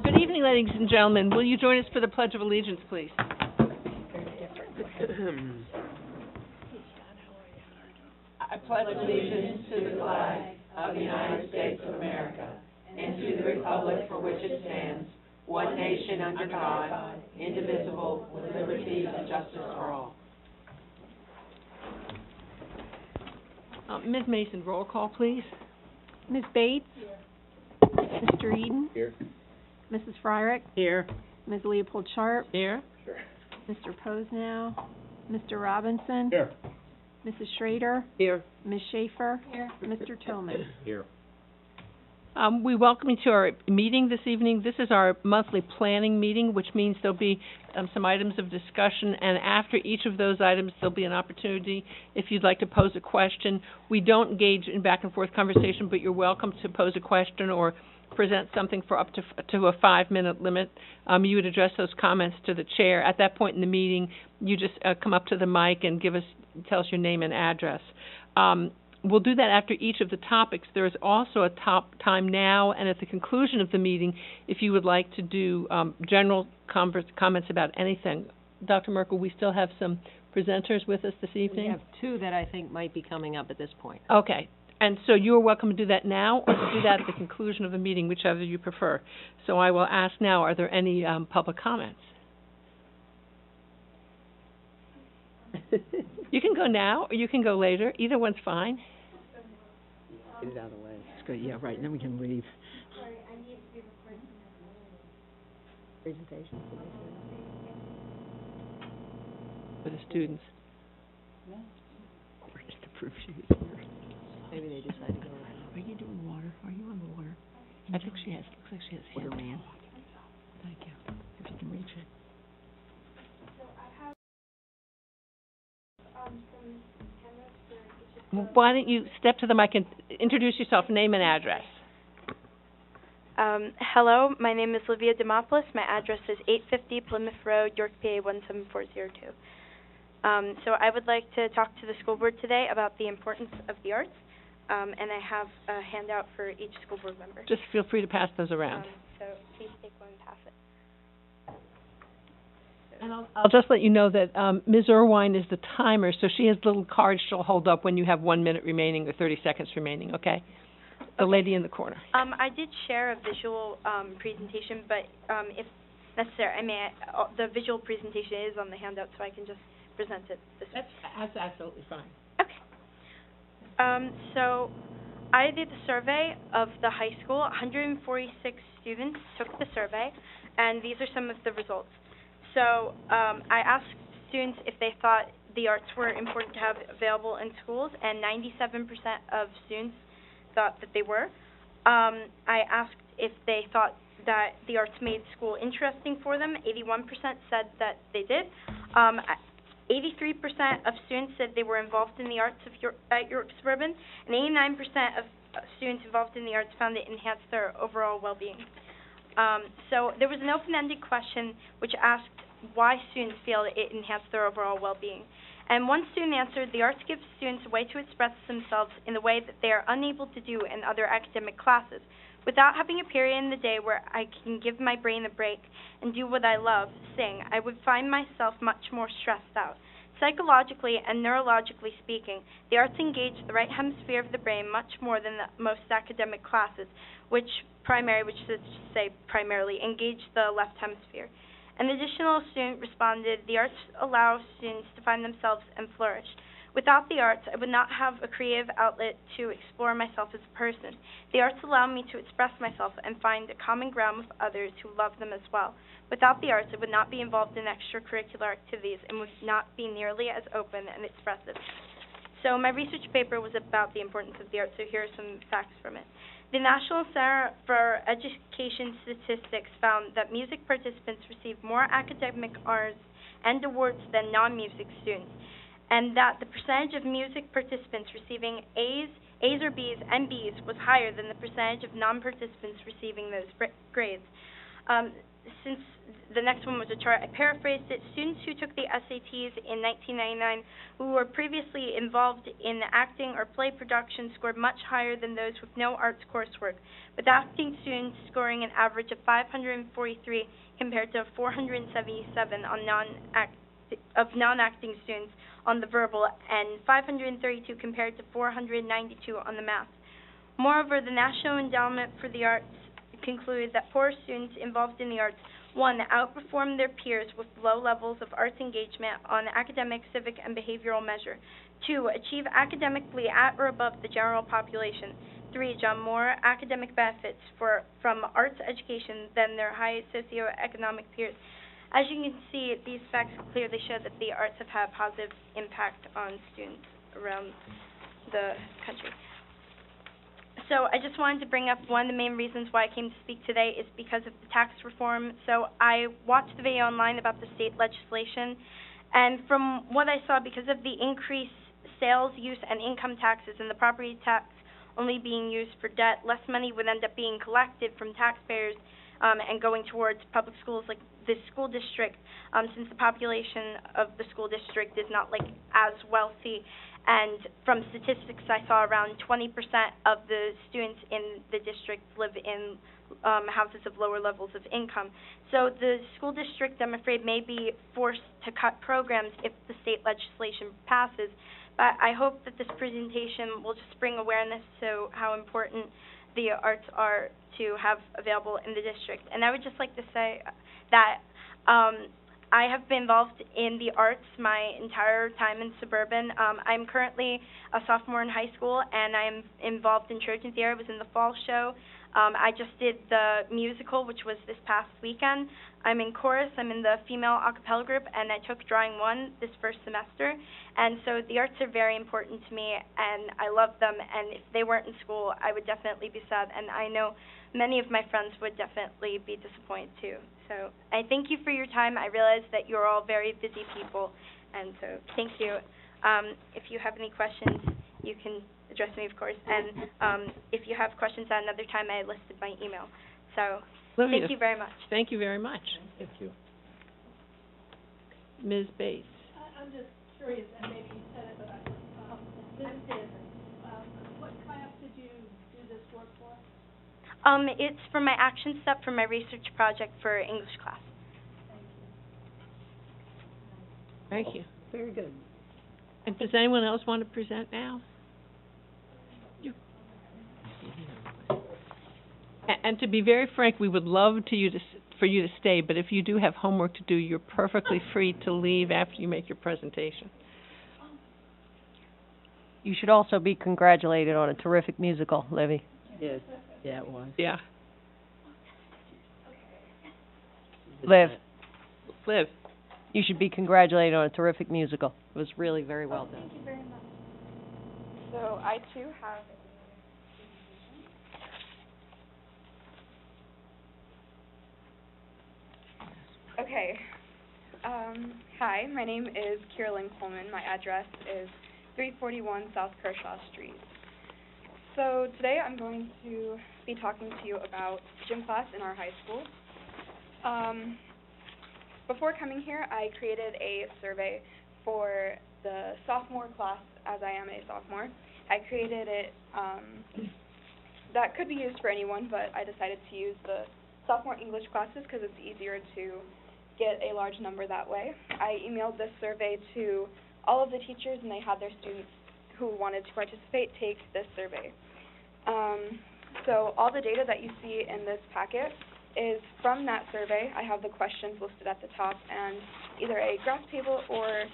Good evening, ladies and gentlemen. Will you join us for the Pledge of Allegiance, please? I pledge allegiance to the flag of the United States of America and to the republic for which it stands, one nation under God, indivisible, with liberty and justice for all. Ms. Mason, roll call, please. Ms. Bates? Here. Mr. Eden? Here. Mrs. Fryrick? Here. Ms. Leopold Sharp? Here. Sure. Mr. Posnow? Mr. Robinson? Here. Mrs. Schrader? Here. Ms. Schaefer? Here. Mr. Tillman? Here. We welcome you to our meeting this evening. This is our monthly planning meeting, which means there'll be some items of discussion, and after each of those items, there'll be an opportunity if you'd like to pose a question. We don't engage in back and forth conversation, but you're welcome to pose a question or present something for up to a 5-minute limit. You would address those comments to the chair. At that point in the meeting, you just come up to the mic and tell us your name and address. We'll do that after each of the topics. There is also a time now and at the conclusion of the meeting if you would like to do general comments about anything. Dr. Merkel, we still have some presenters with us this evening? We have two that I think might be coming up at this point. Okay. And so you're welcome to do that now or to do that at the conclusion of the meeting, whichever you prefer. So I will ask now, are there any public comments? You can go now or you can go later. Either one's fine. Get it out of the way. It's good. Yeah, right. And then we can leave. Sorry, I need to be recording. Presentation. For the students. Or just to prove she's Maybe they decide to go. Are you doing water? Are you on the water? I think she has, looks like she has Water hands. man. Thank you. If you can reach it. So I have, some cameras for each of the... Why don't you step to the mic and introduce yourself, name and address. Hello, my name is Livia Demopoulos. My address is 850 Plymouth Road, York, PA 17402. So I would like to talk to the school board today about the importance of the arts, and I have a handout for each school board member. Just feel free to pass those around. So please take one and pass it. And I'll just let you know that Ms. Irwine is the timer, so she has little cards she'll hold up when you have 1 minute remaining or 30 seconds remaining, okay? The lady in the corner. I did share a visual presentation, but if necessary, the visual presentation is on the handout, so I can just present it this way. That's absolutely fine. Okay. So I did the survey of the high school. 146 students took the survey, and these are some of the results. So I asked students if they thought the arts were important to have available in schools, and 97% of students thought that they were. I asked if they thought that the arts made school interesting for them. 81% said that they did. 83% of students said they were involved in the arts at York Suburban, and 89% of students involved in the arts found it enhanced their overall well-being. So there was an open-ended question which asked why students feel that it enhanced their overall well-being. And one student answered, the arts gives students a way to express themselves in the way that they are unable to do in other academic classes. Without having a period in the day where I can give my brain a break and do what I love, sing, I would find myself much more stressed out. Psychologically and neurologically speaking, the arts engage the right hemisphere of the brain much more than most academic classes, which is to say primarily, engage the left hemisphere. An additional student responded, the arts allow students to find themselves and flourish. Without the arts, I would not have a creative outlet to explore myself as a person. The arts allow me to express myself and find a common ground with others who love them as well. Without the arts, I would not be involved in extracurricular activities and would not be nearly as open and expressive. So my research paper was about the importance of the arts, so here are some facts from it. The National Center for Education Statistics found that music participants receive more academic honors and awards than non-music students, and that the percentage of music participants receiving A's or B's, and B's was higher than the percentage of non-participants receiving those grades. since the next one was a chart, I paraphrased it. Students who took the SATs in 1999 who were previously involved in acting or play production scored much higher than those with no arts coursework, with acting students scoring an average of 543 compared to 477 on non-acting students on the verbal, and 532 compared to 492 on the math. Moreover, the National Endowment for the Arts concluded that poor students involved in the arts, 1, outperformed their peers with low levels of arts engagement on academic, civic, and behavioral measure. 2, achieve academically at or above the general population. 3, draw more academic benefits from arts education than their high socioeconomic peers. As you can see, these facts clearly show that the arts have had a positive impact on students around the country. So I just wanted to bring up one of the main reasons why I came to speak today is because of the tax reform. So I watched the video online about the state legislation, and from what I saw, because of the increased sales, use, and income taxes and the property tax only being used for debt, less money would end up being collected from taxpayers and going towards public schools like this school district, since the population of the school district is not like as wealthy. And from statistics I saw, around 20% of the students in the district live in houses of lower levels of income. So the school district, I'm afraid, may be forced to cut programs if the state legislation passes. But I hope that this presentation will just bring awareness to how important the arts are to have available in the district. And I would just like to say that I have been involved in the arts my entire time in Suburban. I'm currently a sophomore in high school, and I'm involved in Trojan Theater. I was in the fall show. I just did the musical, which was this past weekend. I'm in chorus. I'm in the female a cappella group, and I took Drawing 1 this first semester. And so the arts are very important to me, and I love them. And if they weren't in school, I would definitely be sad. And I know many of my friends would definitely be disappointed too. So I thank you for your time. I realize that you're all very busy people, and so thank you. If you have any questions, you can address me, of course. And if you have questions at another time, I listed my email. So thank you very much. Thank you very much. Thank you. Ms. Bates. I'm just curious, and maybe you said it, but what class did you do this work for? It's for my action step for my research project for English class. Thank you. Very good. And does anyone else want to present now? And to be very frank, we would love for you to stay, but if you do have homework to do, you're perfectly free to leave after you make your presentation. You should also be congratulated on a terrific musical, Livy. Yes, yeah, it was. Yeah. Liv, Liv. you should be congratulated on a terrific musical. It was really very well done. Thank you very much. So I too have Okay. Hi, my name is Kierlyn Coleman. My address is 341 South Kershaw Street. So today I'm going to be talking to you about gym class in our high school. Before coming here, I created a survey for the sophomore class, as I am a sophomore. I created it that could be used for anyone, but I decided to use the sophomore English classes because it's easier to get a large number that way. I emailed this survey to all of the teachers, and they had their students who wanted to participate take this survey. So all the data that you see in this packet is from that survey. I have the questions listed at the top and either a graph table or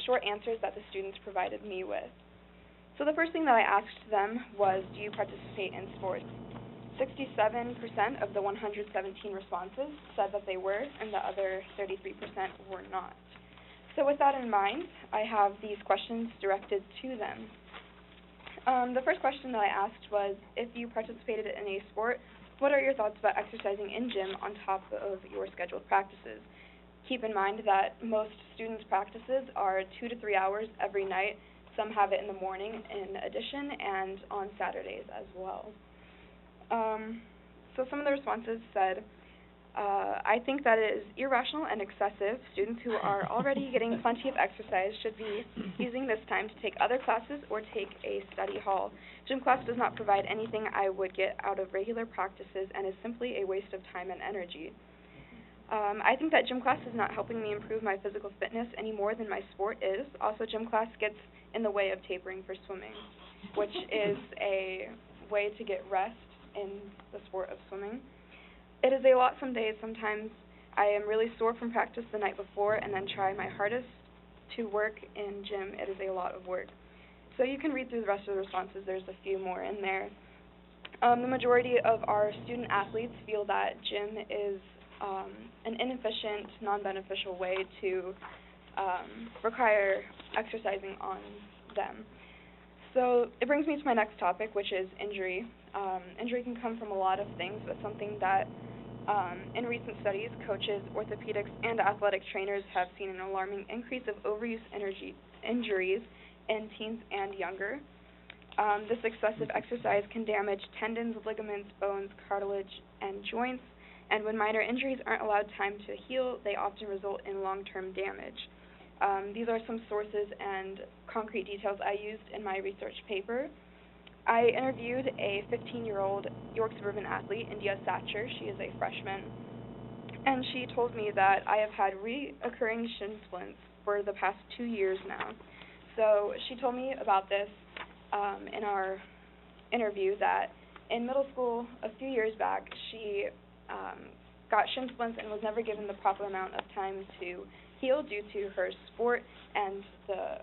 short answers that the students provided me with. So the first thing that I asked them was, do you participate in sports? 67% of the 117 responses said that they were, and the other 33% were not. So with that in mind, I have these questions directed to them. The first question that I asked was, if you participated in a sport, what are your thoughts about exercising in gym on top of your scheduled practices? Keep in mind that most students' practices are 2 to 3 hours every night. Some have it in the morning in addition, and on Saturdays as well. So some of the responses said, I think that it is irrational and excessive. Students who are already getting plenty of exercise should be using this time to take other classes or take a study hall. Gym class does not provide anything I would get out of regular practices and is simply a waste of time and energy. I think that gym class is not helping me improve my physical fitness any more than my sport is. Also, gym class gets in the way of tapering for swimming, which is a way to get rest in the sport of swimming. It is a lot some days. Sometimes I am really sore from practice the night before and then try my hardest to work in gym. It is a lot of work. So you can read through the rest of the responses. There's a few more in there. The majority of our student athletes feel that gym is an inefficient, non-beneficial way to require exercising on them. So it brings me to my next topic, which is injury. Injury can come from a lot of things, but something that in recent studies, coaches, orthopedics, and athletic trainers have seen an alarming increase of overuse injuries in teens and younger. This excessive exercise can damage tendons, ligaments, bones, cartilage, and joints, and when minor injuries aren't allowed time to heal, they often result in long-term damage. These are some sources and concrete details I used in my research paper. I interviewed a 15-year-old York Suburban athlete, India Satcher. She is a freshman, and she told me that I have had reoccurring shin splints for the past 2 years now. So she told me about this in our interview, that in middle school a few years back she got shin splints and was never given the proper amount of time to heal due to her sport and the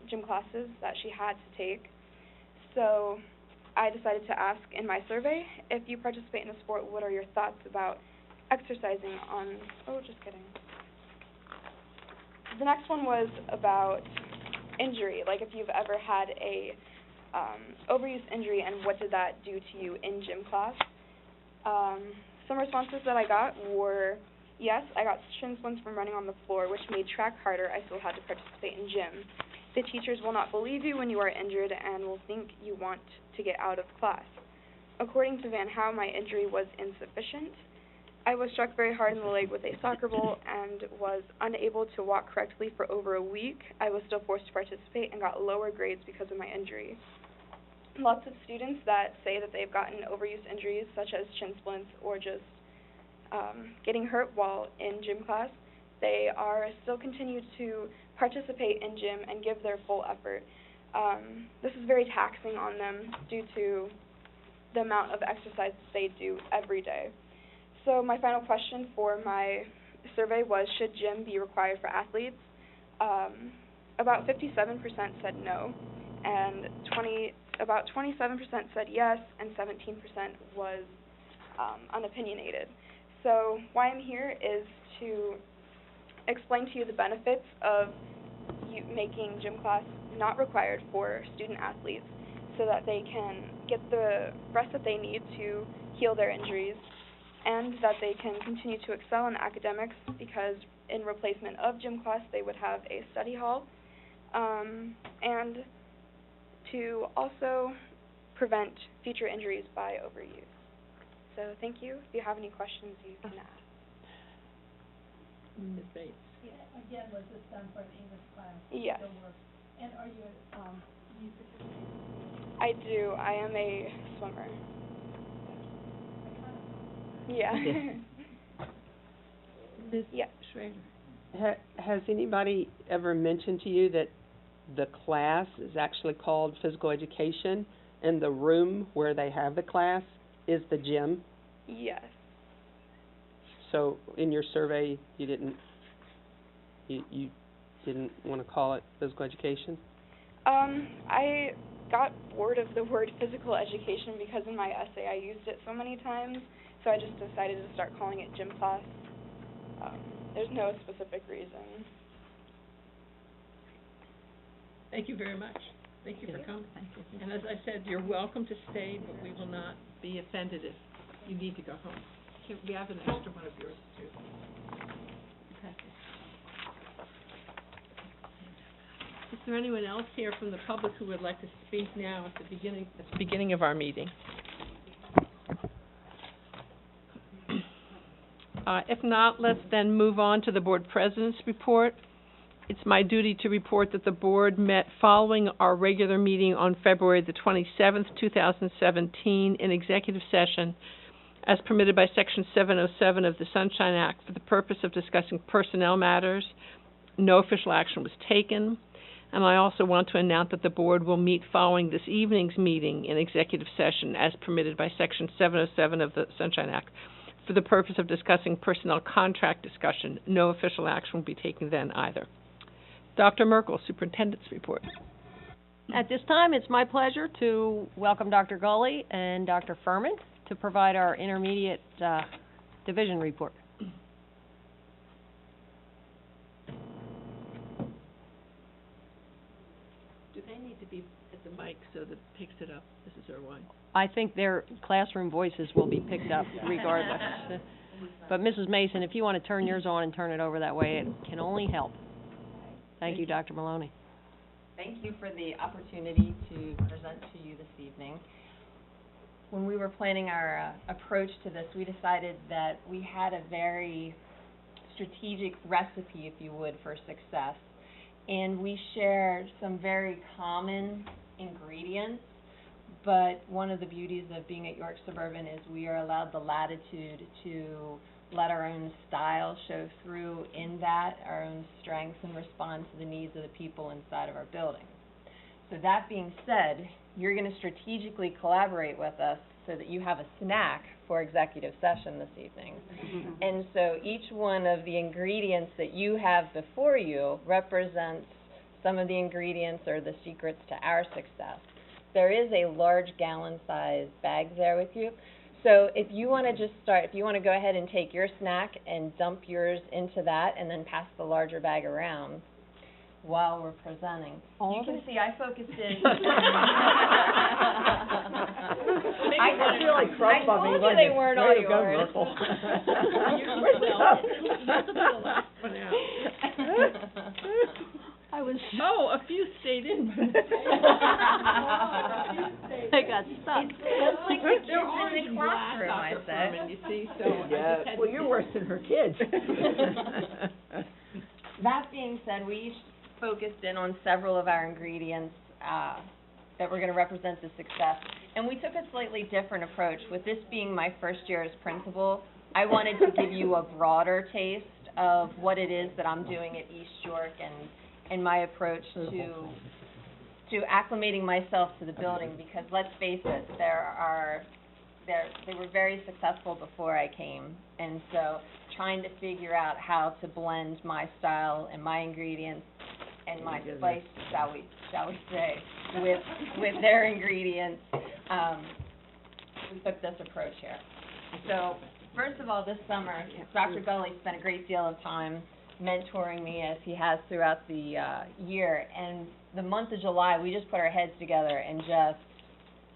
gym classes that she had to take. So I decided to ask in my survey, if you participate in a sport, what are your thoughts about exercising on, just kidding. The next one was about injury, like if you've ever had a overuse injury and what did that do to you in gym class. Some responses that I got were, yes, I got shin splints from running on the floor, which made track harder. I still had to participate in gym. The teachers will not believe you when you are injured and will think you want to get out of class. According to Van Howe, my injury was insufficient. I was struck very hard in the leg with a soccer ball and was unable to walk correctly for over a week. I was still forced to participate and got lower grades because of my injury. Lots of students that say that they've gotten overuse injuries, such as shin splints or just getting hurt while in gym class, they are still continue to participate in gym and give their full effort. This is very taxing on them due to the amount of exercise that they do every day. So my final question for my survey was, should gym be required for athletes? About 57% said no, and about 27% said yes, and 17% was unopinionated. So why I'm here is to explain to you the benefits of you making gym class not required for student athletes so that they can get the rest that they need to heal their injuries, and that they can continue to excel in academics, because in replacement of gym class they would have a study hall, and to also prevent future injuries by overuse. So thank you. If you have any questions, you can ask. Ms. Bates. Yeah, again, was this done for an English class? Yes. And are you, do you participate? I do. I am a swimmer. Yeah. Ms. Yeah. Schrader. Has anybody ever mentioned to you that the class is actually called physical education, and the room where they have the class is the gym? Yes. So in your survey, you didn't want to call it physical education? I got bored of the word physical education because in my essay I used it so many times, so I just decided to start calling it gym class. There's no specific reason. Thank you very much. Thank you for coming. And as I said, you're welcome to stay, but we will not be offended if you need to go home. We have an extra one of yours, too. Is there anyone else here from the public who would like to speak now at the beginning of our meeting? If not, let's then move on to the board president's report. It's my duty to report that the board met following our regular meeting on February the 27th, 2017, in executive session, as permitted by Section 707 of the Sunshine Act, for the purpose of discussing personnel matters. No official action was taken. And I also want to announce that the board will meet following this evening's meeting in executive session, as permitted by Section 707 of the Sunshine Act, for the purpose of discussing personnel contract discussion. No official action will be taken then either. Dr. Merkel, Superintendent's report. At this time, it's my pleasure to welcome Dr. Gully and Dr. Furman to provide our intermediate division report. Do they need to be at the mic so that it picks it up, Mrs. Irwine? I think their classroom voices will be picked up regardless. But Mrs. Mason, if you want to turn yours on and turn it over that way, it can only help. Thank you, Dr. Maloney. Thank you for the opportunity to present to you this evening. When we were planning our approach to this, we decided that we had a very strategic recipe, if you would, for success. And we shared some very common ingredients, but one of the beauties of being at York Suburban is we are allowed the latitude to let our own style show through in that, our own strengths, and respond to the needs of the people inside of our building. So that being said, you're going to strategically collaborate with us so that you have a snack for executive session this evening. And so each one of the ingredients that you have before you represents some of the ingredients or the secrets to our success. There is a large gallon-sized bag there with you. So if you want to just start, if you want to go ahead and take your snack and dump yours into that and then pass the larger bag around while we're presenting. You can see I focused in. I feel like crumb bumming. I told you they weren't all yours. I was a few stayed in. They got stuck. It's like the kids in the classroom, I said. You see, so Yeah, well, you're worse than her kids. That being said, we each focused in on several of our ingredients that were going to represent the success. And we took a slightly different approach. With this being my first year as principal, I wanted to give you a broader taste of what it is that I'm doing at East York and my approach to acclimating myself to the building, because let's face it, they were very successful before I came, and so trying to figure out how to blend my style and my ingredients and my spice, shall we say, with their ingredients, we took this approach here. So first of all, this summer, Dr. Gully spent a great deal of time mentoring me, as he has throughout the year, and the month of July, we just put our heads together and just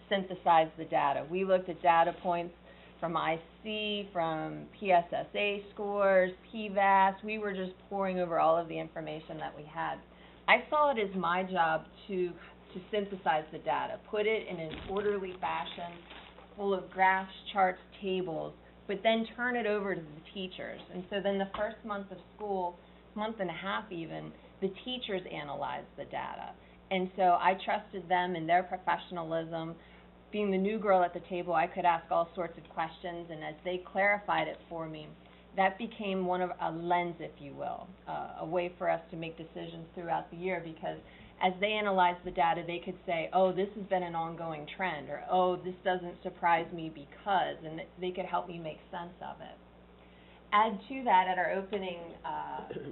synthesized the data. We looked at data points from IC, from PSSA scores, PVAS. We were just poring over all of the information that we had. I saw it as my job to synthesize the data, put it in an orderly fashion, full of graphs, charts, tables, but then turn it over to the teachers. And so then the first month of school, month and a half even, the teachers analyzed the data. And so I trusted them and their professionalism. Being the new girl at the table, I could ask all sorts of questions, and as they clarified it for me, that became one of a lens, if you will, a way for us to make decisions throughout the year, because as they analyzed the data, they could say, oh, this has been an ongoing trend, or oh, this doesn't surprise me because, and they could help me make sense of it. Add to that, at our opening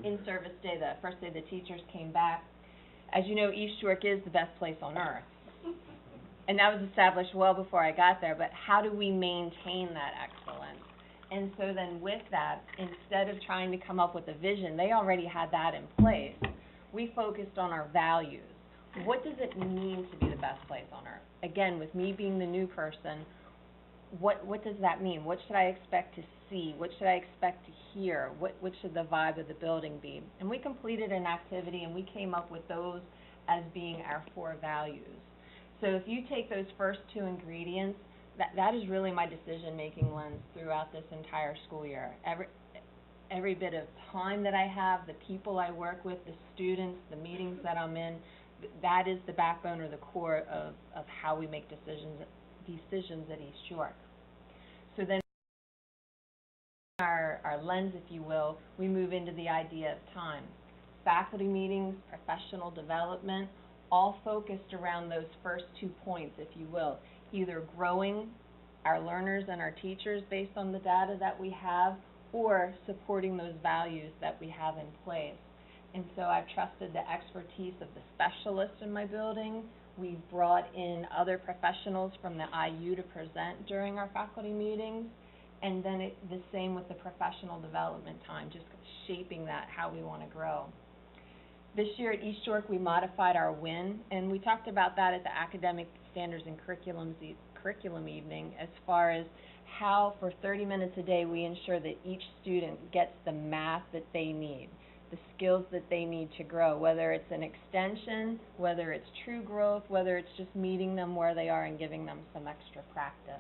in-service day, the first day the teachers came back, as you know, East York is the best place on earth. And that was established well before I got there, but how do we maintain that excellence? And so then with that, instead of trying to come up with a vision, they already had that in place. We focused on our values. What does it mean to be the best place on earth? Again, with me being the new person, what does that mean? What should I expect to see? What should I expect to hear? What should the vibe of the building be? And we completed an activity, and we came up with those as being our 4 values. So if you take those first 2 ingredients, that is really my decision-making lens throughout this entire school year. every bit of time that I have, the people I work with, the students, the meetings that I'm in, that is the backbone or the core of how we make decisions at East York. So then our lens, if you will, we move into the idea of time. Faculty meetings, professional development, all focused around those first 2 points, if you will, either growing our learners and our teachers based on the data that we have, or supporting those values that we have in place. And so I've trusted the expertise of the specialists in my building. We've brought in other professionals from the IU to present during our faculty meetings, and then the same with the professional development time, just shaping that how we want to grow. This year at East York, we modified our WIN, and we talked about that at the Academic Standards and Curriculum evening, as far as how for 30 minutes a day we ensure that each student gets the math that they need, the skills that they need to grow, whether it's an extension, whether it's true growth, whether it's just meeting them where they are and giving them some extra practice.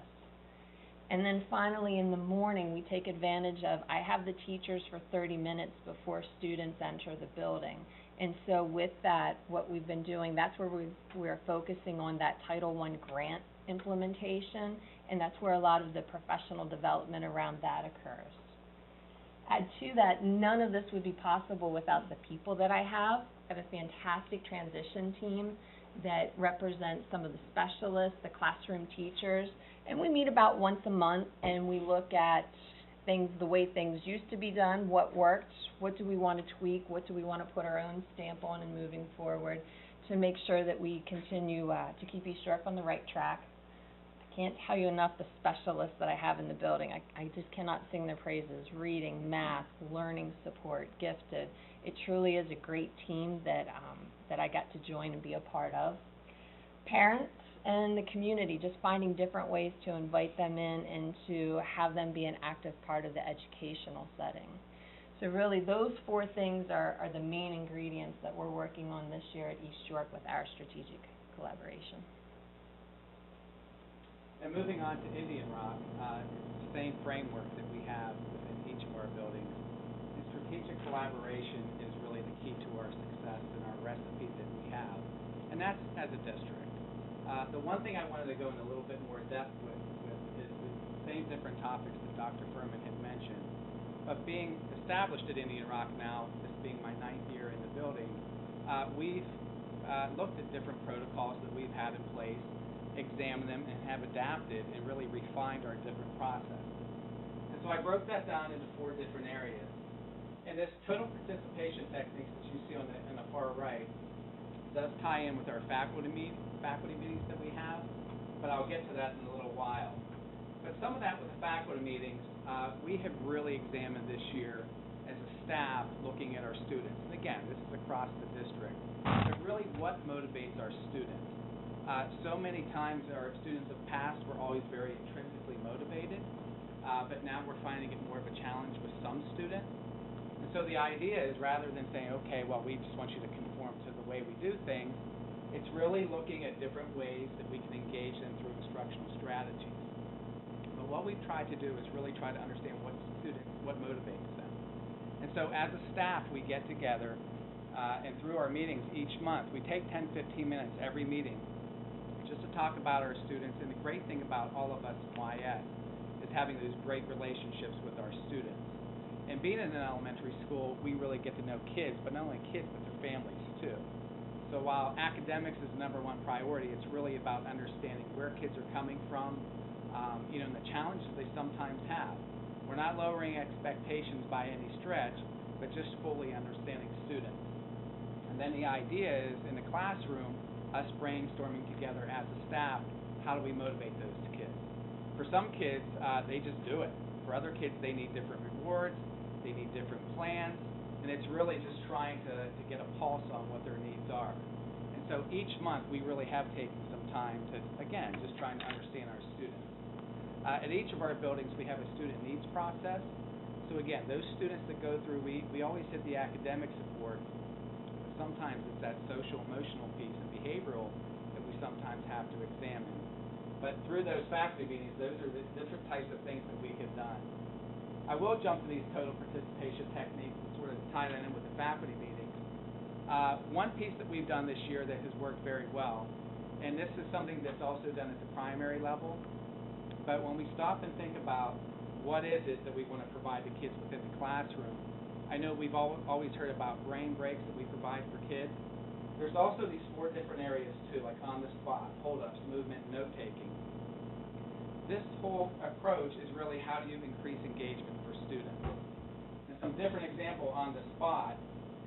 And then finally in the morning we take advantage of, I have the teachers for 30 minutes before students enter the building. And so with that, what we've been doing, that's where we're focusing on that Title I grant implementation, and that's where a lot of the professional development around that occurs. Add to that, none of this would be possible without the people that I have. I have a fantastic transition team that represents some of the specialists, the classroom teachers, and we meet about once a month and we look at things, the way things used to be done, what worked, what do we want to tweak, what do we want to put our own stamp on and moving forward to make sure that we continue to keep East York on the right track. I can't tell you enough the specialists that I have in the building. I just cannot sing their praises. Reading, math, learning support, gifted. It truly is a great team that I got to join and be a part of. Parents and the community, just finding different ways to invite them in and to have them be an active part of the educational setting. So really those 4 things are the main ingredients that we're working on this year at East York with our strategic collaboration. And moving on to Indian Rock, it's the same framework that we have within each of our buildings. And strategic collaboration is really the key to our success and our recipe that we have, and that's as a district. The one thing I wanted to go in a little bit more depth with is the same different topics that Dr. Furman had mentioned. But being established at Indian Rock now, this being my 9th year in the building, we've looked at different protocols that we've had in place, examined them, and have adapted and really refined our different processes. And so I broke that down into 4 different areas. And this total participation techniques that you see on the far right does tie in with our faculty meetings that we have, but I'll get to that in a little while. But some of that with the faculty meetings, we have really examined this year as a staff looking at our students. And again, this is across the district. But really what motivates our students. So many times our students of past were always very intrinsically motivated, but now we're finding it more of a challenge with some students. And so the idea is, rather than saying, okay, well, we just want you to conform to the way we do things, it's really looking at different ways that we can engage them through instructional strategies. But what we've tried to do is really try to understand what motivates them. And so as a staff, we get together, and through our meetings each month, we take 10, 15 minutes every meeting just to talk about our students. And the great thing about all of us in YS is having those great relationships with our students. And being in an elementary school, we really get to know kids, but not only kids, but their families too. So while academics is the #1 priority, it's really about understanding where kids are coming from, and the challenges they sometimes have. We're not lowering expectations by any stretch, but just fully understanding students. And then the idea is, in the classroom, us brainstorming together as a staff, how do we motivate those kids? For some kids, they just do it. For other kids, they need different rewards, they need different plans, and it's really just trying to get a pulse on what their needs are. And so each month, we really have taken some time to, again, just trying to understand our students. At each of our buildings, we have a student needs process. So again, those students that go through, we always hit the academic support, but sometimes it's that social, emotional piece and behavioral that we sometimes have to examine. But through those faculty meetings, those are the different types of things that we have done. I will jump to these total participation techniques and sort of tie that in with the faculty meetings. One piece that we've done this year that has worked very well, and this is something that's also done at the primary level, but when we stop and think about what is it that we want to provide to kids within the classroom, I know we've always heard about brain breaks that we provide for kids. There's also these 4 different areas too, like on the spot, hold-ups, movement, and note-taking. This whole approach is really how do you increase engagement for students. And some different example on the spot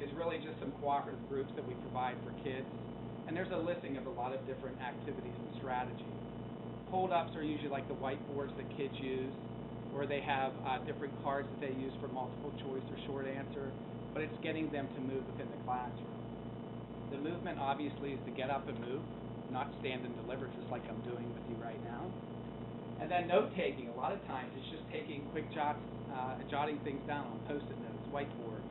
is really just some cooperative groups that we provide for kids. And there's a listing of a lot of different activities and strategies. Hold-ups are usually like the whiteboards that kids use, or they have different cards that they use for multiple choice or short answer, but it's getting them to move within the classroom. The movement obviously is to get up and move, not stand and deliver just like I'm doing with you right now. And then note-taking, a lot of times it's just taking quick jotting things down on Post-it notes, whiteboards.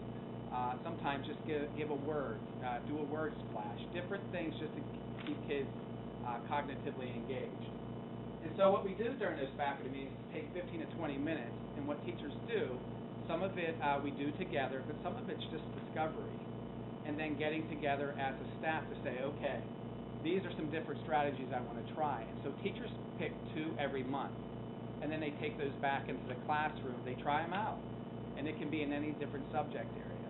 Sometimes just give a word, do a word splash, different things just to keep kids cognitively engaged. And so what we do during those faculty meetings is take 15 to 20 minutes, and what teachers do, some of it we do together, but some of it's just discovery. And then getting together as a staff to say, okay, these are some different strategies I want to try. And so teachers pick 2 every month, and then they take those back into the classroom. They try them out, and it can be in any different subject area.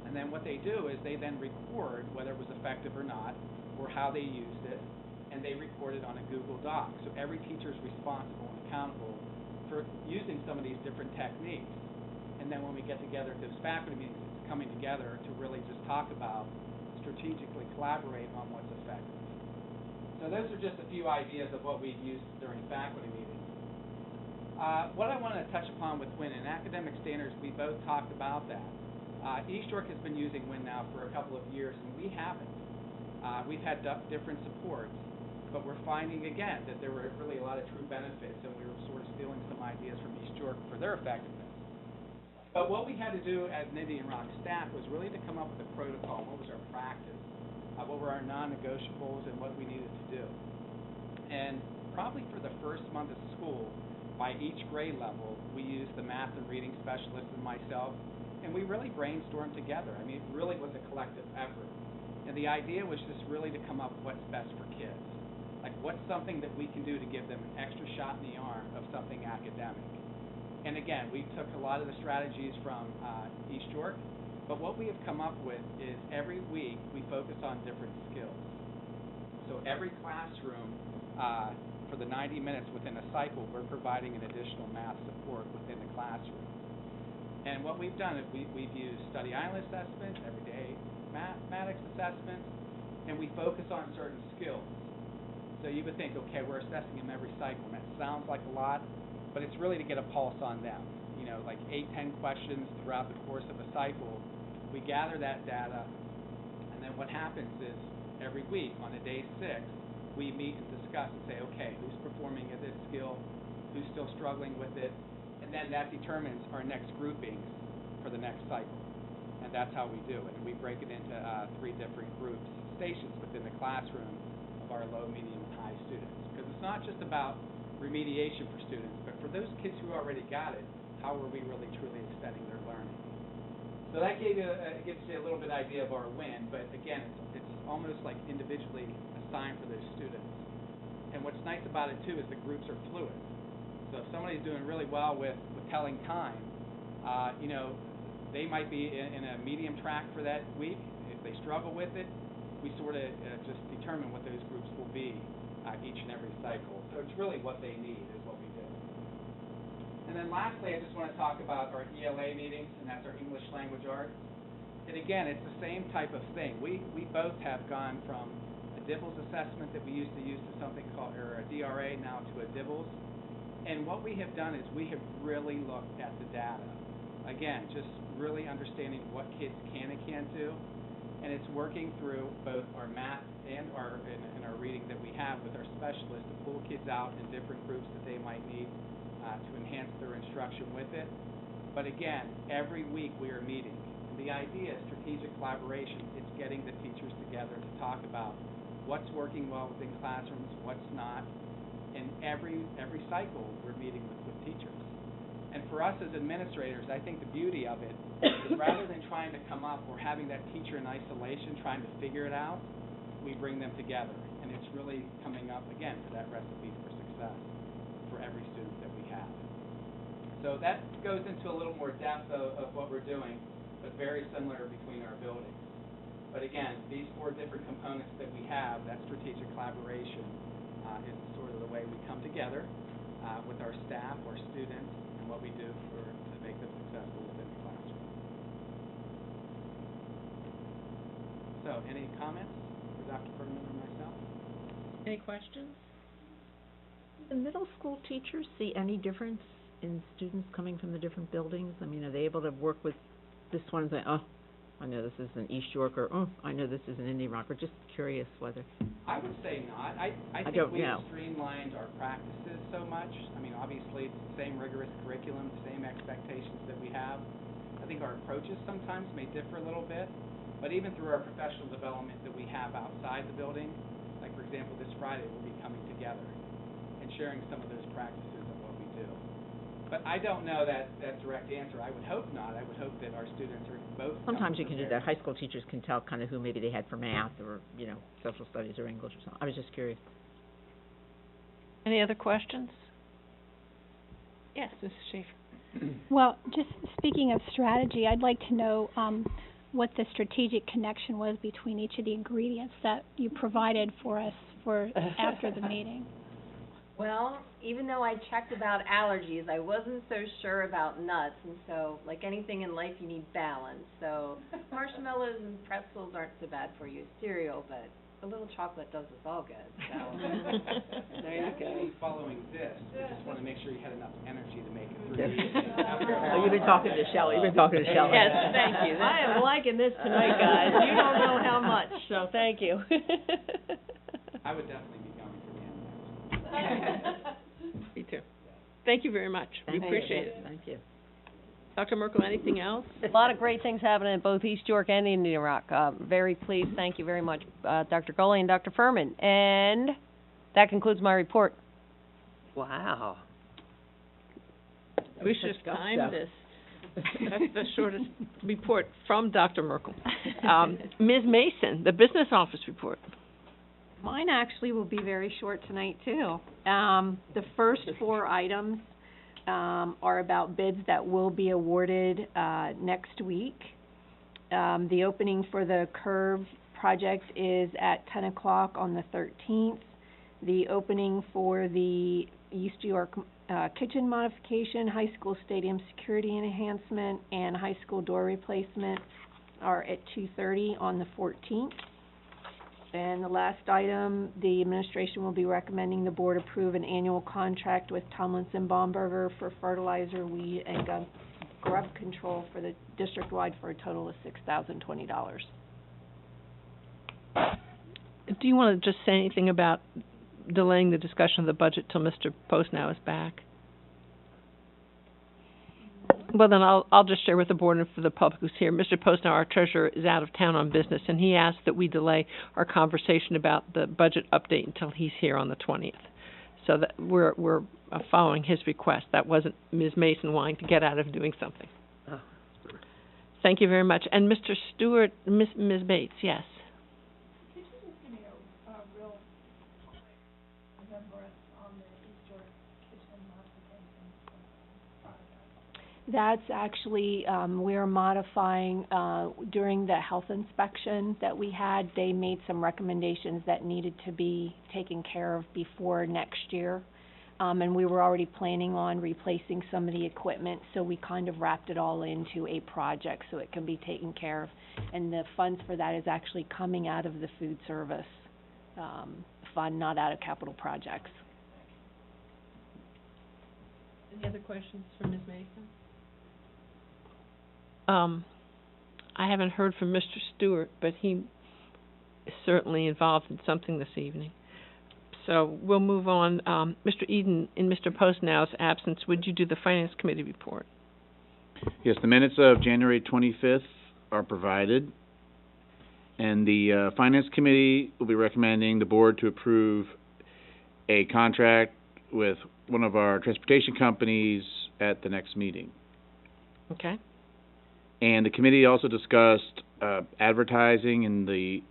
And then what they do is they then record whether it was effective or not, or how they used it, and they record it on a Google Doc. So every teacher is responsible and accountable for using some of these different techniques. And then when we get together at those faculty meetings, it's coming together to really just talk about, strategically collaborate on what's effective. So those are just a few ideas of what we've used during faculty meetings. What I want to touch upon with WIN, and academic standards, we both talked about that. East York has been using WIN now for a couple of years, and we haven't. We've had different supports, but we're finding again that there were really a lot of true benefits, and we were sort of stealing some ideas from East York for their effectiveness. But what we had to do as an Indian Rock staff was really to come up with a protocol. What was our practice? What were our non-negotiables and what we needed to do? And probably for the first month of school, by each grade level, we used the math and reading specialist and myself, and we really brainstormed together. I mean, it really was a collective effort. And the idea was just really to come up with what's best for kids. Like, what's something that we can do to give them an extra shot in the arm of something academic? And again, we took a lot of the strategies from East York, but what we have come up with is every week we focus on different skills. So every classroom, for the 90 minutes within a cycle, we're providing an additional math support within the classroom. And what we've done is we've used study island assessments, everyday mathematics assessments, and we focus on certain skills. So you would think, okay, we're assessing them every cycle, and that sounds like a lot, but it's really to get a pulse on them. You know, like 8-10 questions throughout the course of a cycle. We gather that data, and then what happens is every week on a day 6, we meet and discuss and say, okay, who's performing at this skill, who's still struggling with it, and then that determines our next groupings for the next cycle. And that's how we do it. And we break it into 3 different groups, stations within the classroom of our low, medium, and high students. Because it's not just about remediation for students, but for those kids who already got it, how are we really truly extending their learning? So that gives you a little bit idea of our WIN, but again, it's almost like individually assigned for those students. And what's nice about it too is the groups are fluid. So if somebody's doing really well with telling time, you know, they might be in a medium track for that week. If they struggle with it, we sort of just determine what those groups will be each and every cycle. So it's really what they need is what we do. And then lastly, I just want to talk about our ELA meetings, and that's our English Language Arts. And again, it's the same type of thing. We both have gone from a DIBELS assessment that we used to use to something called, or a DRA, now to a DIBELS. And what we have done is we have really looked at the data. Again, just really understanding what kids can and can't do. And it's working through both our math and our reading that we have with our specialists to pull kids out in different groups that they might need to enhance their instruction with it. But again, every week we are meeting. And the idea is strategic collaboration. It's getting the teachers together to talk about what's working well within classrooms, what's not. And every cycle we're meeting with teachers. And for us as administrators, I think the beauty of it is rather than trying to come up or having that teacher in isolation trying to figure it out, we bring them together. And it's really coming up, again, to that recipe for success for every student that we have. So that goes into a little more depth of what we're doing, but very similar between our buildings. But again, these 4 different components that we have, that strategic collaboration, is sort of the way we come together with our staff, our students, and what we do to make them successful within the classroom. So, any comments for Dr. Furman or myself? Any questions? Do the middle school teachers see any difference in students coming from the different buildings? I mean, are they able to work with this one and say, oh, I know this is in East York, or, oh, I know this is in Indian Rock, or just curious whether... I would say not. I think we have streamlined our practices so much. I mean, obviously, it's the same rigorous curriculum, the same expectations that we have. I think our approaches sometimes may differ a little bit, but even through our professional development that we have outside the building, like, for example, this Friday, we'll be coming together and sharing some of those practices of what we do. But I don't know that direct answer. I would hope not. I would hope that our students are both... Sometimes you can do that. High school teachers can tell kind of who maybe they had for math or, you know, social studies or English or something. I was just curious. Any other questions? Yes, Mrs. Schaefer. Well, just speaking of strategy, I'd like to know what the strategic connection was between each of the ingredients that you provided for us for after the meeting. Well, even though I checked about allergies, I wasn't so sure about nuts, and so, like anything in life, you need balance. So marshmallows and pretzels aren't so bad for you. Cereal, but a little chocolate does us all good. So there you go. Actually, following this, we just want to make sure you had enough energy to make it through. Oh, you've been talking to Shelley. You've been talking to Shelley. Yes, thank you. I am liking this tonight, guys. You don't know how much, so thank you. I would definitely be going for the M&Ms. Me too. Thank you very much. We appreciate it. Thank you. Dr. Merkel, anything else? A lot of great things happening at both East York and Indian Rock. Very pleased. Thank you very much, Dr. Gulley and Dr. Furman. And that concludes my report. Wow. We should have timed this. That's the shortest report from Dr. Merkel. Ms. Mason, the business office report. Mine actually will be very short tonight, too. The first 4 items are about bids that will be awarded next week. The opening for the Curve project is at 10 o'clock on the 13th. The opening for the East York kitchen modification, high school stadium security enhancement, and high school door replacement are at 2:30 on the 14th. And the last item, the administration will be recommending the board approve an annual contract with Tomlinson Baumberger for fertilizer, weed, and grub control for the district-wide for a total of $6,020. Do you want to just say anything about delaying the discussion of the budget till Mr. Postnow is back? Well, then I'll just share with the board and for the public who's here. Mr. Postnow, our treasurer, is out of town on business, and he asked that we delay our conversation about the budget update until he's here on the 20th. So that we're following his request. That wasn't Ms. Mason wanting to get out of doing something. Oh. Thank you very much. And Mr. Stewart, Ms. Bates, yes. Could you just give me a real quick remembrance on the East York kitchen modification project? That's actually, we're modifying, during the health inspection that we had, they made some recommendations that needed to be taken care of before next year. And we were already planning on replacing some of the equipment, so we kind of wrapped it all into a project so it can be taken care of. And the funds for that is actually coming out of the food service, fund, not out of capital projects. Any other questions for Ms. Mason? I haven't heard from Mr. Stewart, but he is certainly involved in something this evening. So we'll move on. Mr. Eden, in Mr. Postnow's absence, would you do the Finance Committee report? Yes, the minutes of January 25th are provided, and the Finance Committee will be recommending the board to approve a contract with one of our transportation companies at the next meeting. Okay. And the committee also discussed advertising in the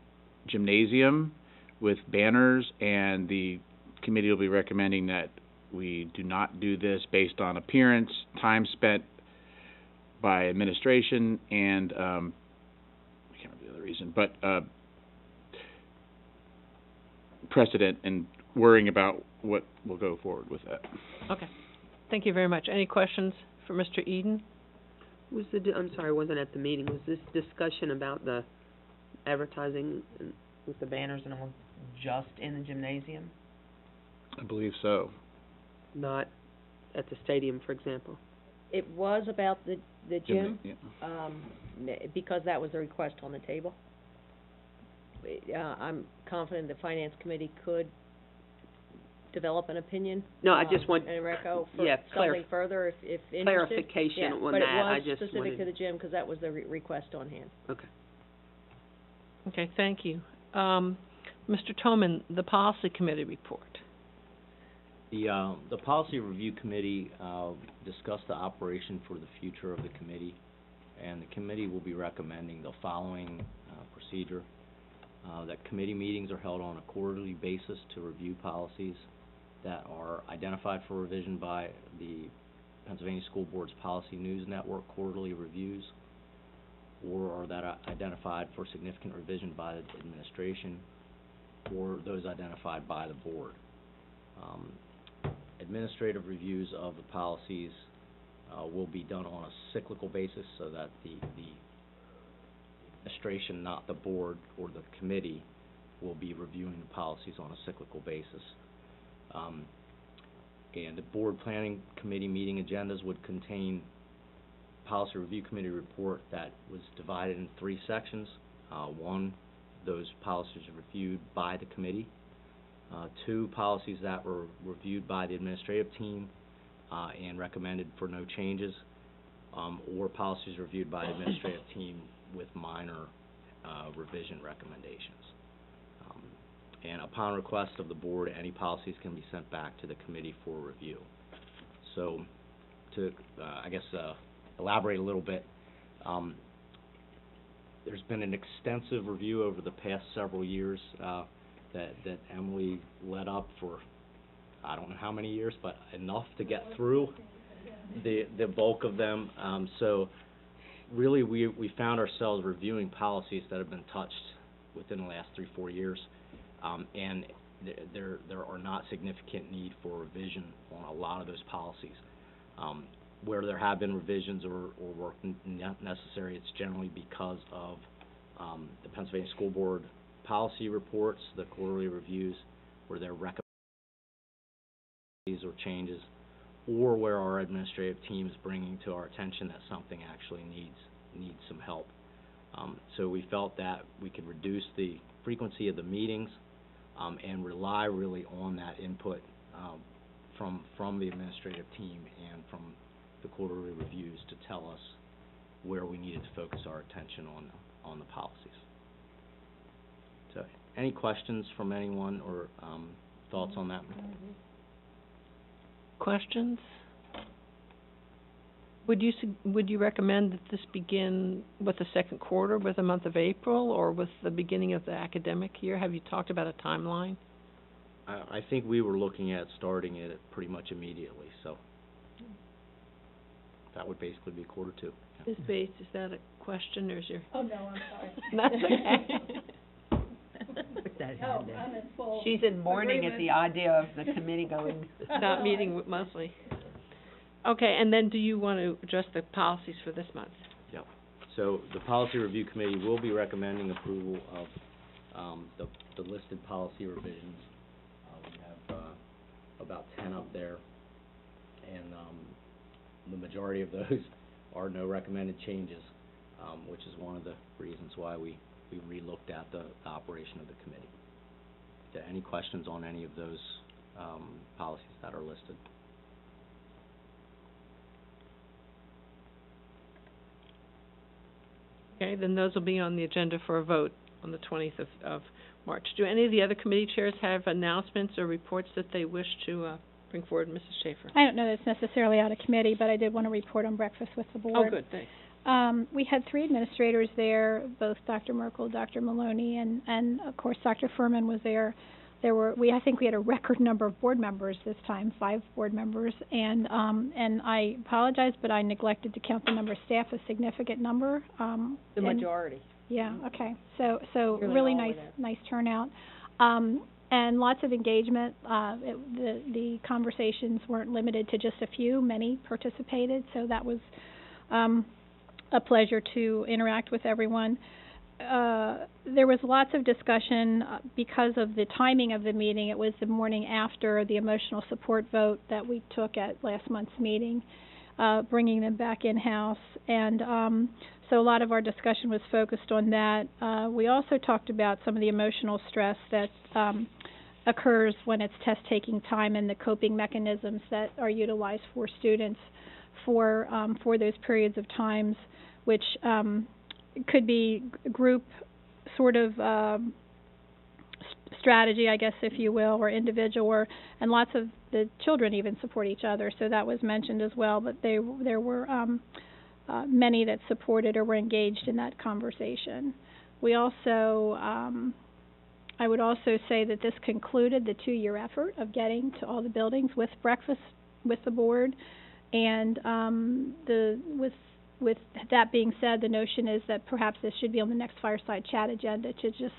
gymnasium with banners, and the committee will be recommending that we do not do this based on appearance, time spent by administration, and I can't remember the other reason, but precedent and worrying about what will go forward with that. Okay. Thank you very much. Any questions for Mr. Eden? Was I'm sorry, I wasn't at the meeting. Was this discussion about the advertising and with the banners and all just in the gymnasium? I believe so. Not at the stadium, for example? It was about the gym, Yeah. because that was the request on the table. I'm confident the finance committee could develop an opinion. No, I just want, And Greco for yeah, something further if interested. clarification Yeah, on but that. it I was just specific wanted- to the gym, because that was the request on hand. Okay. Okay, thank you. Mr. Toman, the policy committee report. The policy review committee, discussed the operation for the future of the committee, and the committee will be recommending the following, procedure. That committee meetings are held on a quarterly basis to review policies that are identified for revision by the Pennsylvania School Board's Policy News Network quarterly reviews, or are that are identified for significant revision by the administration, or those identified by the board. Administrative reviews of the policies will be done on a cyclical basis, so that the administration, not the board or the committee, will be reviewing the policies on a cyclical basis. And the board planning committee meeting agendas would contain policy review committee report that was divided in 3 sections. One, those policies are reviewed by the committee. 2, policies that were reviewed by the administrative team and recommended for no changes, or policies reviewed by the administrative team with minor revision recommendations. And upon request of the board, any policies can be sent back to the committee for review. So, to, elaborate a little bit, there's been an extensive review over the past several years that Emily led up for, I don't know how many years, but enough to get through the bulk of them. So really we found ourselves reviewing policies that have been touched within the last 3-4 years, and there are not significant need for revision on a lot of those policies. Where there have been revisions or work necessary, it's generally because of the Pennsylvania School Board policy reports, the quarterly reviews, where there are recommendations or changes, or where our administrative team is bringing to our attention that something actually needs some help. So we felt that we could reduce the frequency of the meetings and rely really on that input from the administrative team and from the quarterly reviews to tell us where we needed to focus our attention on the policies. So, any questions from anyone or thoughts on that? Questions? Would you recommend that this begin with the second quarter, with the month of April, or with the beginning of the academic year? Have you talked about a timeline? I think we were looking at starting it pretty much immediately, so that would basically be quarter 2. Yeah. Ms. Bates, is that a question, or is your... Oh, no, I'm sorry. That's okay. No, I'm in full She's in mourning at agreement. the idea of the committee going. Not meeting monthly. Okay, and then do you want to address the policies for this month? Yep. So the policy review committee will be recommending approval of the listed policy revisions. We have about 10 up there, and the majority of those are no recommended changes, which is one of the reasons why we re-looked at the operation of the committee. Any questions on any of those policies that are listed? Okay, then those will be on the agenda for a vote on the 20th of March. Do any of the other committee chairs have announcements or reports that they wish to bring bring forward, Mrs. Schaefer? I don't know that it's necessarily out of committee, but I did want to report on breakfast with the board. Oh, good, thanks. We had 3 administrators there, both Dr. Merkel, Dr. Maloney, and of course Dr. Furman was there. I think we had a record number of board members this time, 5 board members, and I apologize, but I neglected to count the number of staff, a significant number. The majority. Yeah, okay. So Really really all the way nice turnout. And lots of engagement. The conversations weren't limited to just a few. Many participated, so that was a pleasure to interact with everyone. There was lots of discussion because of the timing of the meeting. It was the morning after the emotional support vote that we took at last month's meeting, bringing them back in-house. And so a lot of our discussion was focused on that. We also talked about some of the emotional stress that occurs when it's test-taking time and the coping mechanisms that are utilized for students for those periods of times, which could be group sort of strategy, I guess, if you will, or individual, and lots of the children even support each other, so that was mentioned as well, but there were many that supported or were engaged in that conversation. We also, I would also say that this concluded the 2-year effort of getting to all the buildings with breakfast with the board, and with that being said, the notion is that perhaps this should be on the next fireside chat agenda to just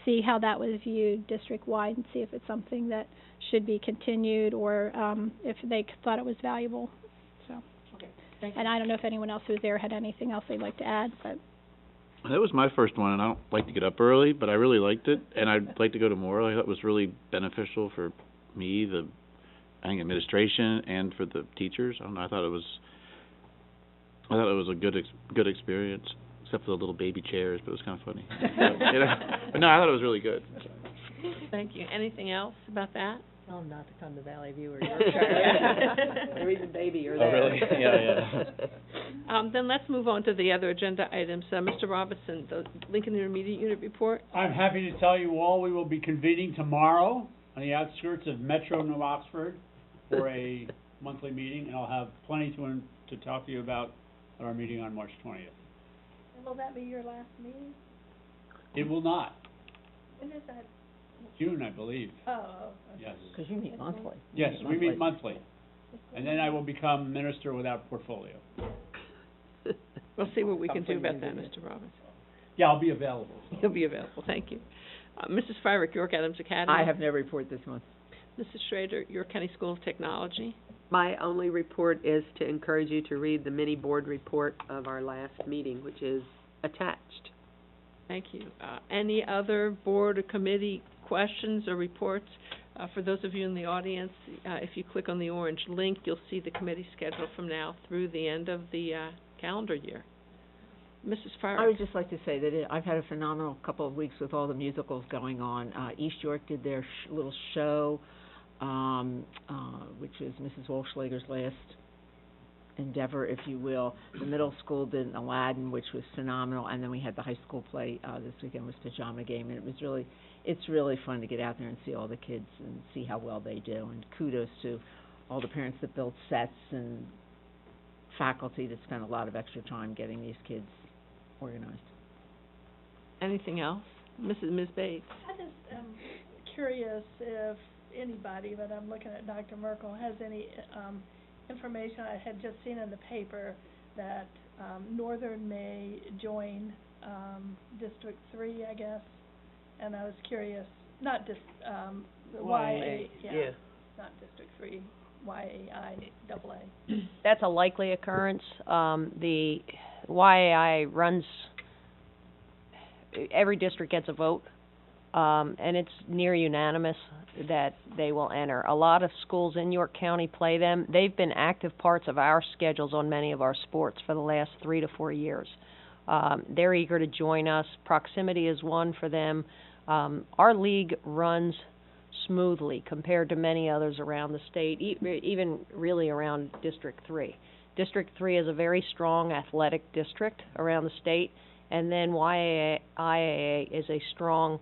see how that was viewed district-wide and see if it's something that should be continued or if they thought it was valuable. So, Okay, thank you. and I don't know if anyone else who was there had anything else they'd like to add, but That was my first one, and I don't like to get up early, but I really liked it, and I'd like to go to more. I thought it was really beneficial for me, I think administration, and for the teachers. I don't know, I thought it was a good experience, except for the little baby chairs, but it was kind of funny. But no, I thought it was really good. Thank you. Anything else about that? Tell them not to come to Valley View or Yorkshire. There is a baby or Oh, really? Yeah. Then let's move on to the other agenda items. Mr. Robinson, the Lincoln Intermediate Unit report. I'm happy to tell you all we will be convening tomorrow on the outskirts of Metro New Oxford for a monthly meeting, and I'll have plenty to talk to you about at our meeting on March 20th. Will that be your last meeting? It will not. When is that? June, I believe. Oh, okay. Yes. Because you meet monthly. Yes, we meet monthly. And then I will become minister without portfolio. We'll see what we can do about that, Mr. Robinson. Yeah, I'll be available. He'll be available. Thank you. Mrs. Fyrick, York Adams Academy. I have no report this month. Mrs. Schrader, York County School of Technology. My only report is to encourage you to read the mini board report of our last meeting, which is attached. Thank you. Any other board or committee questions or reports? For those of you in the audience, if you click on the orange link, you'll see the committee schedule from now through the end of the calendar year. Mrs. Fyrick. I would just like to say that I've had a phenomenal couple of weeks with all the musicals going on. East York did their little show, which is Mrs. Walschlager's last endeavor, if you will. The middle school did an Aladdin, which was phenomenal, and then we had the high school play this weekend was Pajama Game, and it's really fun to get out there and see all the kids and see how well they do. And kudos to all the parents that built sets and faculty that spent a lot of extra time getting these kids organized. Anything else? Ms. Bates. I just am curious if anybody, but I'm looking at Dr. Merkel, has any information. I had just seen in the paper that Northern may join District 3, I guess, and I was curious, not just the YA, yeah, not District 3, YAI, AA. That's a likely occurrence. The YAI runs, every district gets a vote, and it's near unanimous that they will enter. A lot of schools in York County play them. They've been active parts of our schedules on many of our sports for the last 3 to 4 years. They're eager to join us. Proximity is one for them. Our league runs smoothly compared to many others around the state, even really around District 3. District 3 is a very strong athletic district around the state, and then YAIA is a strong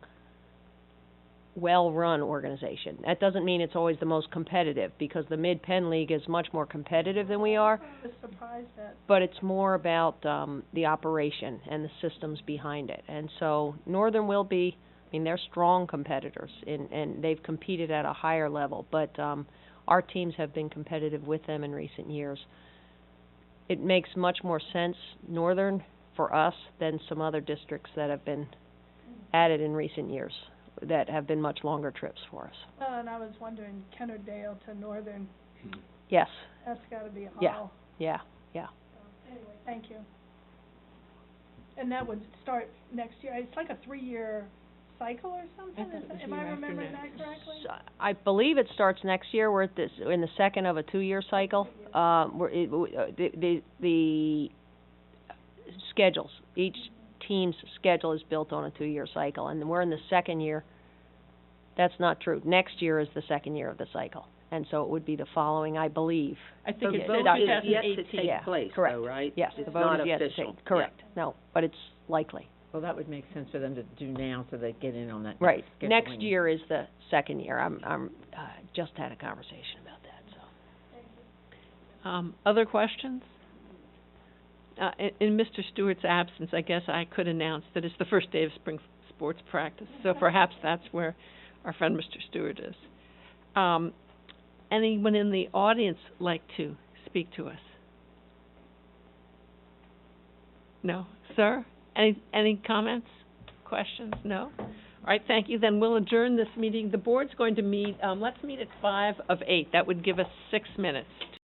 well-run organization. That doesn't mean it's always the most competitive, because the Mid-Penn League is much more competitive than we are, I was surprised that, but it's more about the operation and the systems behind it. And so Northern will be, I mean, they're strong competitors, and they've competed at a higher level, but our teams have been competitive with them in recent years. It makes much more sense, Northern, for us than some other districts that have been added in recent years, that have been much longer trips for us. well, and I was wondering, Kennerdale to Northern, Yes, that's gotta be a Yeah. haul. yeah. Anyway, thank you. And that would start next year, it's like a 3-year cycle or something, thought it was am I year after remembering next. that correctly? So, I believe it starts next year. We're at this, in the second of a 2-year cycle. The schedules, each team's schedule is built on a 2-year cycle, and we're in the second year. That's not true. Next year is the second year of the cycle, and so it would be the following, I believe. I think So it the said vote is 2018. Yeah, correct. Yes, the vote is yet to take, correct. No, but it's likely. Well, that would make sense for them to do now, so they get in on that Right. scheduling. Next year is the second year. I'm just had a conversation about that, so. Other questions? In Mr. Stewart's absence, I guess I could announce that it's the first day of spring sports practice, so perhaps that's where our friend Mr. Stewart is. Anyone in the audience like to speak to us? No? Sir? Any comments, questions? No? All right, thank you. Then we'll adjourn this meeting. The board's going to meet, let's meet at 5 of 8. That would give us 6 minutes.